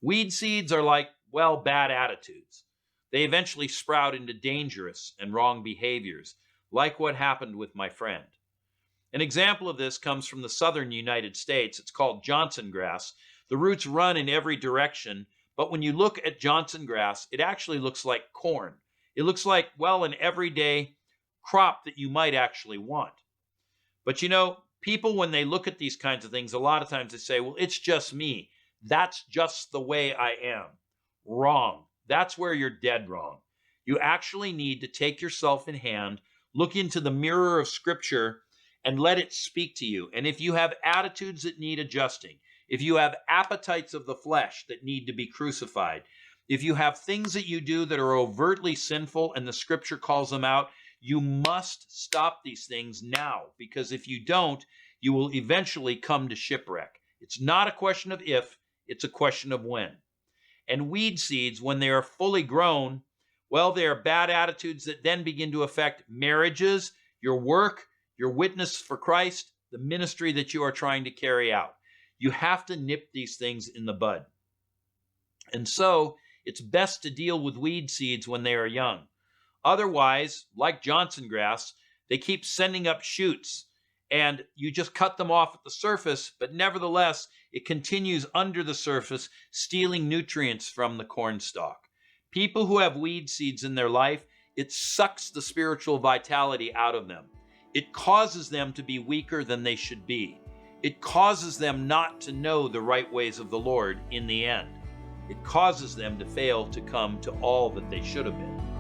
Weed seeds are like, well, bad attitudes. They eventually sprout into dangerous and wrong behaviors, like what happened with my friend. An example of this comes from the southern United States. It's called Johnson grass. The roots run in every direction, but when you look at Johnson grass, it actually looks like corn. It looks like, well, an everyday crop that you might actually want. But people, when they look at these kinds of things, a lot of times they say, well, it's just me. That's just the way I am. Wrong. That's where you're dead wrong. You actually need to take yourself in hand, look into the mirror of Scripture, and let it speak to you. And if you have attitudes that need adjusting, if you have appetites of the flesh that need to be crucified, if you have things that you do that are overtly sinful and the Scripture calls them out, you must stop these things now, because if you don't, you will eventually come to shipwreck. It's not a question of if, it's a question of when. And weed seeds, when they are fully grown, well, they are bad attitudes that then begin to affect marriages, your work, your witness for Christ, the ministry that you are trying to carry out. You have to nip these things in the bud. And so it's best to deal with weed seeds when they are young. Otherwise, like Johnson grass, they keep sending up shoots, and you just cut them off at the surface, but nevertheless, it continues under the surface, stealing nutrients from the corn stalk. People who have weed seeds in their life, it sucks the spiritual vitality out of them. It causes them to be weaker than they should be. It causes them not to know the right ways of the Lord in the end. It causes them to fail to come to all that they should have been.